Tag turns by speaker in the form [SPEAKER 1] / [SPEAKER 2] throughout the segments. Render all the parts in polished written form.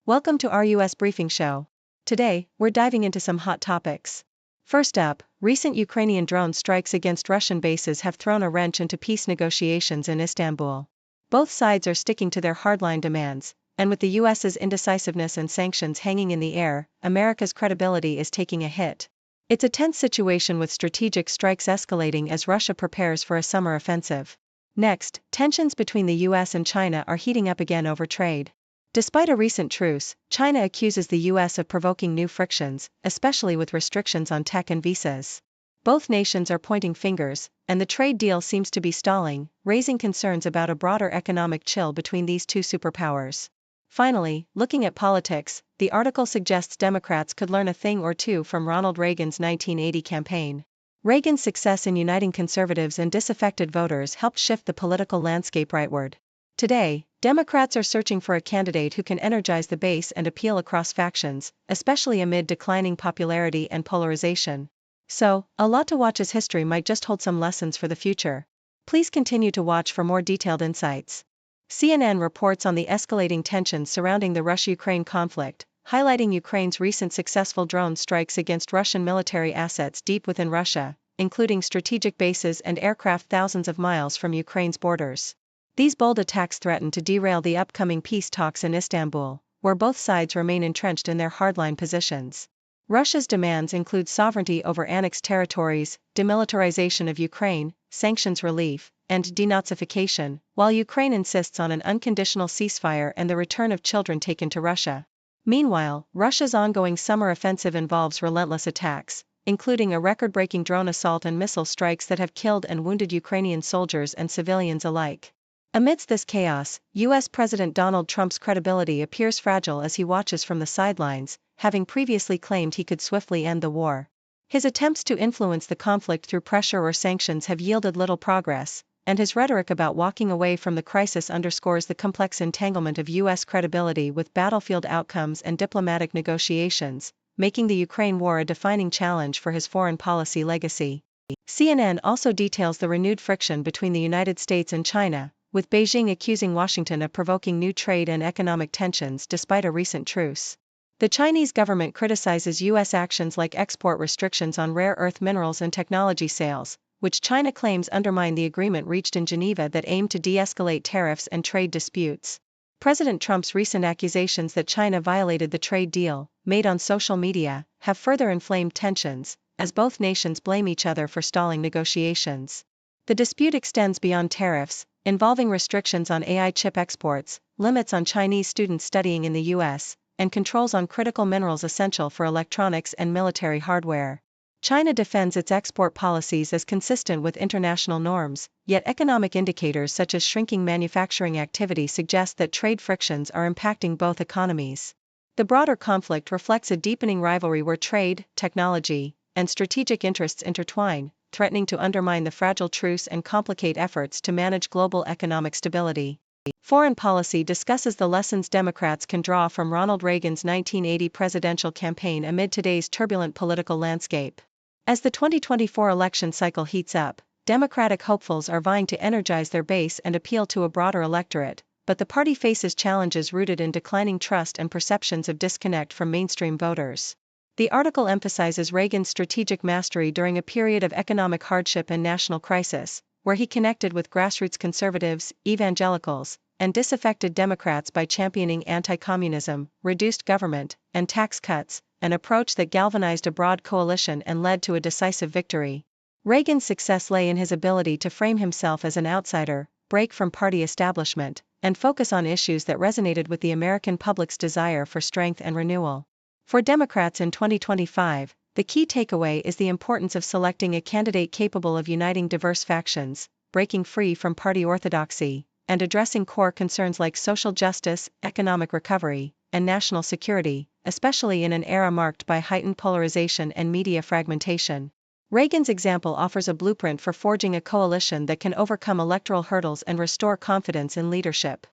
[SPEAKER 1] Welcome to our US Briefing Show. Today, we're diving into some hot topics. First up, recent Ukrainian drone strikes against Russian bases have thrown a wrench into peace negotiations in Istanbul. Both sides are sticking to their hardline demands, and with the US's indecisiveness and sanctions hanging in the air, America's credibility is taking a hit. It's a tense situation with strategic strikes escalating as Russia prepares for a summer offensive. Next, tensions between the US and China are heating up again over trade. Despite a recent truce, China accuses the US of provoking new frictions, especially with restrictions on tech and visas. Both nations are pointing fingers, and the trade deal seems to be stalling, raising concerns about a broader economic chill between these two superpowers. Finally, looking at politics, the article suggests Democrats could learn a thing or two from Ronald Reagan's 1980 campaign. Reagan's success in uniting conservatives and disaffected voters helped shift the political landscape rightward. Today, Democrats are searching for a candidate who can energize the base and appeal across factions, especially amid declining popularity and polarization. So, a lot to watch as history might just hold some lessons for the future. Please continue to watch for more detailed insights. CNN reports on the escalating tensions surrounding the Russia-Ukraine conflict, highlighting Ukraine's recent successful drone strikes against Russian military assets deep within Russia, including strategic bases and aircraft thousands of miles from Ukraine's borders. These bold attacks threaten to derail the upcoming peace talks in Istanbul, where both sides remain entrenched in their hardline positions. Russia's demands include sovereignty over annexed territories, demilitarization of Ukraine, sanctions relief, and denazification, while Ukraine insists on an unconditional ceasefire and the return of children taken to Russia. Meanwhile, Russia's ongoing summer offensive involves relentless attacks, including a record-breaking drone assault and missile strikes that have killed and wounded Ukrainian soldiers and civilians alike. Amidst this chaos, U.S. President Donald Trump's credibility appears fragile as he watches from the sidelines, having previously claimed he could swiftly end the war. His attempts to influence the conflict through pressure or sanctions have yielded little progress, and his rhetoric about walking away from the crisis underscores the complex entanglement of U.S. credibility with battlefield outcomes and diplomatic negotiations, making the Ukraine war a defining challenge for his foreign policy legacy. CNN also details the renewed friction between the United States and China, with Beijing accusing Washington of provoking new trade and economic tensions despite a recent truce. The Chinese government criticizes U.S. actions like export restrictions on rare earth minerals and technology sales, which China claims undermine the agreement reached in Geneva that aimed to de-escalate tariffs and trade disputes. President Trump's recent accusations that China violated the trade deal, made on social media, have further inflamed tensions, as both nations blame each other for stalling negotiations. The dispute extends beyond tariffs, involving restrictions on AI chip exports, limits on Chinese students studying in the U.S., and controls on critical minerals essential for electronics and military hardware. China defends its export policies as consistent with international norms, yet economic indicators such as shrinking manufacturing activity suggest that trade frictions are impacting both economies. The broader conflict reflects a deepening rivalry where trade, technology, and strategic interests intertwine, threatening to undermine the fragile truce and complicate efforts to manage global economic stability. Foreign policy discusses the lessons Democrats can draw from Ronald Reagan's 1980 presidential campaign amid today's turbulent political landscape. As the 2024 election cycle heats up, Democratic hopefuls are vying to energize their base and appeal to a broader electorate, but the party faces challenges rooted in declining trust and perceptions of disconnect from mainstream voters. The article emphasizes Reagan's strategic mastery during a period of economic hardship and national crisis, where he connected with grassroots conservatives, evangelicals, and disaffected Democrats by championing anti-communism, reduced government, and tax cuts, an approach that galvanized a broad coalition and led to a decisive victory. Reagan's success lay in his ability to frame himself as an outsider, break from party establishment, and focus on issues that resonated with the American public's desire for strength and renewal. For Democrats in 2025, the key takeaway is the importance of selecting a candidate capable of uniting diverse factions, breaking free from party orthodoxy, and addressing core concerns like social justice, economic recovery, and national security, especially in an era marked by heightened polarization and media fragmentation. Reagan's example offers a blueprint for forging a coalition that can overcome electoral hurdles and restore confidence in leadership.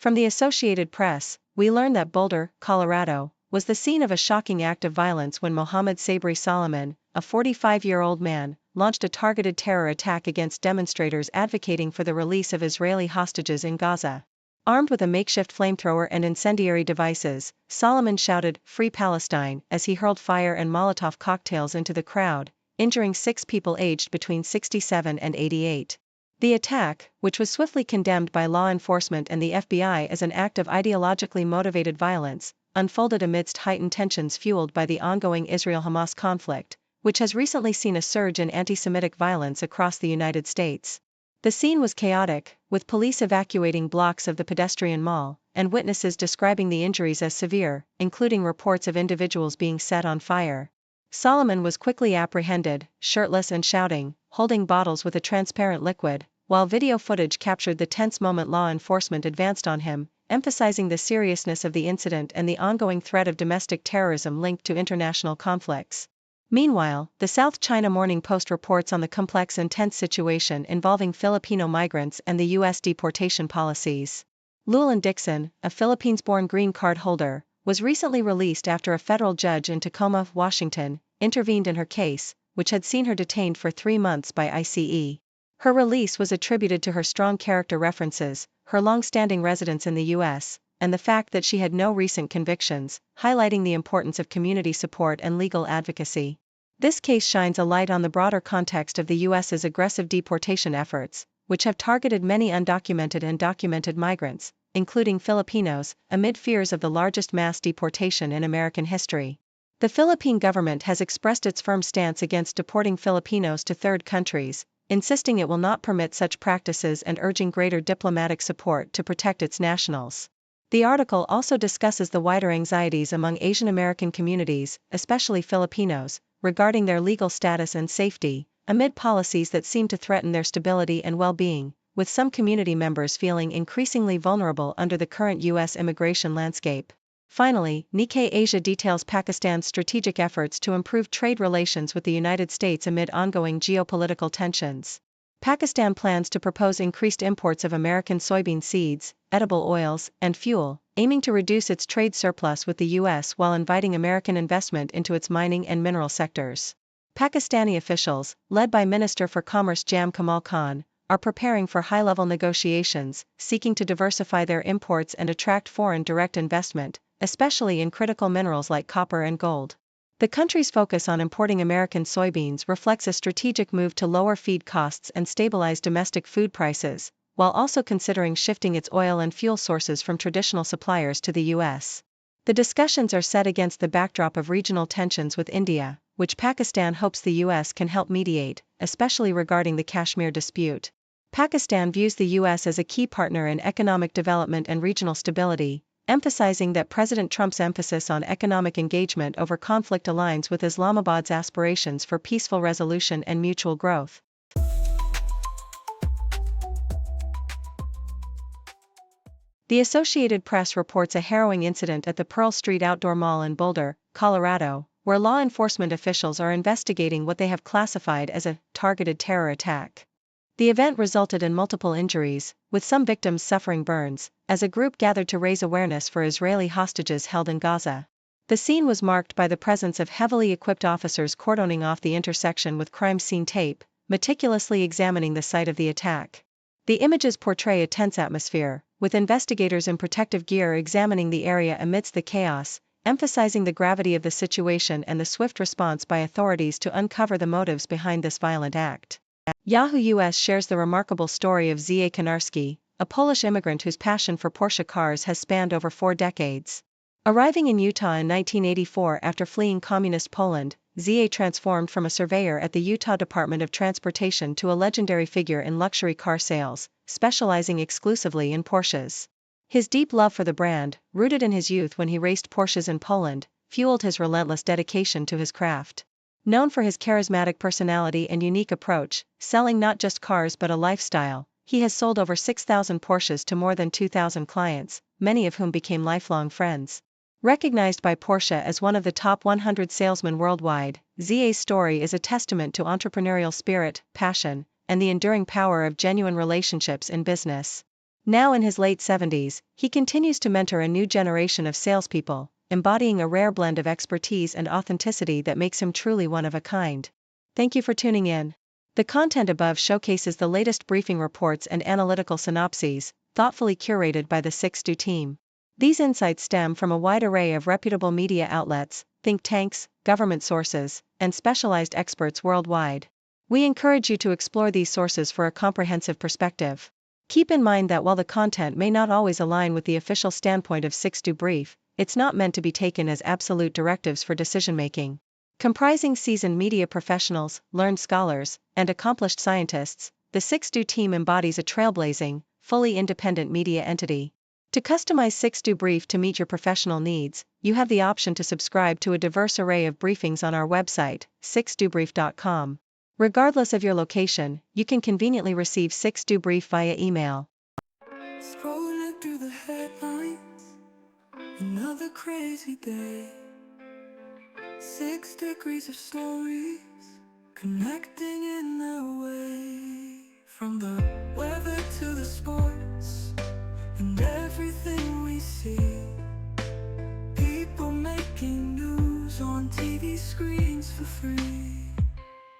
[SPEAKER 1] From the Associated Press, we learn that Boulder, Colorado, was the scene of a shocking act of violence when Mohammed Sabri Solomon, a 45-year-old man, launched a targeted terror attack against demonstrators advocating for the release of Israeli hostages in Gaza. Armed with a makeshift flamethrower and incendiary devices, Solomon shouted, "Free Palestine," as he hurled fire and Molotov cocktails into the crowd, injuring 6 people aged between 67 and 88. The attack, which was swiftly condemned by law enforcement and the FBI as an act of ideologically motivated violence, unfolded amidst heightened tensions fueled by the ongoing Israel-Hamas conflict, which has recently seen a surge in anti-Semitic violence across the United States. The scene was chaotic, with police evacuating blocks of the pedestrian mall, and witnesses describing the injuries as severe, including reports of individuals being set on fire. Solomon was quickly apprehended, shirtless and shouting, holding bottles with a transparent liquid, while video footage captured the tense moment law enforcement advanced on him, emphasizing the seriousness of the incident and the ongoing threat of domestic terrorism linked to international conflicts. Meanwhile, the South China Morning Post reports on the complex and tense situation involving Filipino migrants and the U.S. deportation policies. Llewellyn Dixon, a Philippines-born green card holder, was recently released after a federal judge in Tacoma, Washington, intervened in her case, which had seen her detained for 3 months by ICE. Her release was attributed to her strong character references, her long-standing residence in the U.S., and the fact that she had no recent convictions, highlighting the importance of community support and legal advocacy. This case shines a light on the broader context of the U.S.'s aggressive deportation efforts, which have targeted many undocumented and documented migrants, including Filipinos, amid fears of the largest mass deportation in American history. The Philippine government has expressed its firm stance against deporting Filipinos to third countries, insisting it will not permit such practices and urging greater diplomatic support to protect its nationals. The article also discusses the wider anxieties among Asian American communities, especially Filipinos, regarding their legal status and safety, amid policies that seem to threaten their stability and well-being, with some community members feeling increasingly vulnerable under the current U.S. immigration landscape. Finally, Nikkei Asia details Pakistan's strategic efforts to improve trade relations with the United States amid ongoing geopolitical tensions. Pakistan plans to propose increased imports of American soybean seeds, edible oils, and fuel, aiming to reduce its trade surplus with the U.S. while inviting American investment into its mining and mineral sectors. Pakistani officials, led by Minister for Commerce Jam Kamal Khan, are preparing for high-level negotiations, seeking to diversify their imports and attract foreign direct investment, especially in critical minerals like copper and gold. The country's focus on importing American soybeans reflects a strategic move to lower feed costs and stabilize domestic food prices, while also considering shifting its oil and fuel sources from traditional suppliers to the U.S. The discussions are set against the backdrop of regional tensions with India, which Pakistan hopes the U.S. can help mediate, especially regarding the Kashmir dispute. Pakistan views the U.S. as a key partner in economic development and regional stability, emphasizing that President Trump's emphasis on economic engagement over conflict aligns with Islamabad's aspirations for peaceful resolution and mutual growth. The Associated Press reports a harrowing incident at the Pearl Street Outdoor Mall in Boulder, Colorado, where law enforcement officials are investigating what they have classified as a targeted terror attack. The event resulted in multiple injuries, with some victims suffering burns, as a group gathered to raise awareness for Israeli hostages held in Gaza. The scene was marked by the presence of heavily equipped officers cordoning off the intersection with crime scene tape, meticulously examining the site of the attack. The images portray a tense atmosphere, with investigators in protective gear examining the area amidst the chaos, emphasizing the gravity of the situation and the swift response by authorities to uncover the motives behind this violent act. Yahoo US shares the remarkable story of Z.A. Konarski, a Polish immigrant whose passion for Porsche cars has spanned over 4 decades. Arriving in Utah in 1984 after fleeing communist Poland, Z.A. transformed from a surveyor at the Utah Department of Transportation to a legendary figure in luxury car sales, specializing exclusively in Porsches. His deep love for the brand, rooted in his youth when he raced Porsches in Poland, fueled his relentless dedication to his craft. Known for his charismatic personality and unique approach, selling not just cars but a lifestyle, he has sold over 6,000 Porsches to more than 2,000 clients, many of whom became lifelong friends. Recognized by Porsche as one of the top 100 salesmen worldwide, Z.A.'s story is a testament to entrepreneurial spirit, passion, and the enduring power of genuine relationships in business. Now in his late 70s, he continues to mentor a new generation of salespeople, embodying a rare blend of expertise and authenticity that makes him truly one of a kind. Thank you for tuning in. The content above showcases the latest briefing reports and analytical synopses, thoughtfully curated by the 6do team. These insights stem from a wide array of reputable media outlets, think tanks, government sources, and specialized experts worldwide. We encourage you to explore these sources for a comprehensive perspective. Keep in mind that while the content may not always align with the official standpoint of 6do Brief, it's not meant to be taken as absolute directives for decision-making. Comprising seasoned media professionals, learned scholars, and accomplished scientists, the 6do team embodies a trailblazing, fully independent media entity. To customize 6do Brief to meet your professional needs, you have the option to subscribe to a diverse array of briefings on our website, 6dobrief.com. Regardless of your location, you can conveniently receive 6do Brief via email.
[SPEAKER 2] Scrolling through the headlines, another crazy day. 6 degrees of stories, connecting in their way. From the weather to the sports, and everything we see. People making news on TV screens for free.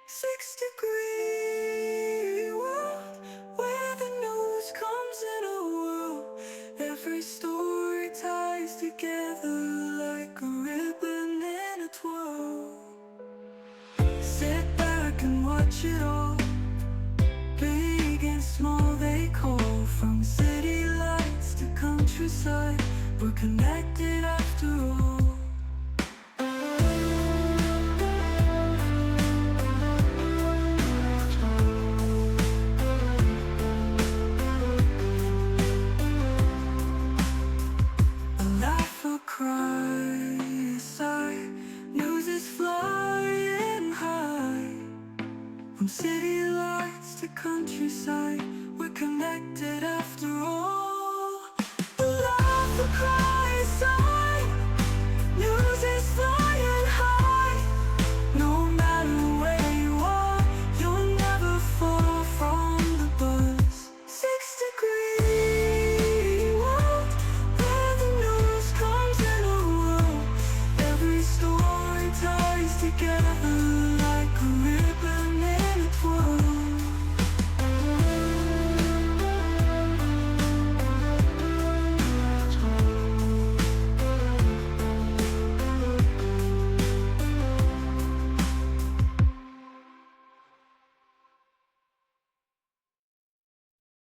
[SPEAKER 2] 6 degree world, where the news comes in a whirl. Every story ties together like a ribbon in a twirl. Sit back and watch it all, big and small they call. From city lights to countryside, we're connected after all. A laugh, a cry, a sigh, news is flying high. From city lights to countryside, we're connected after all.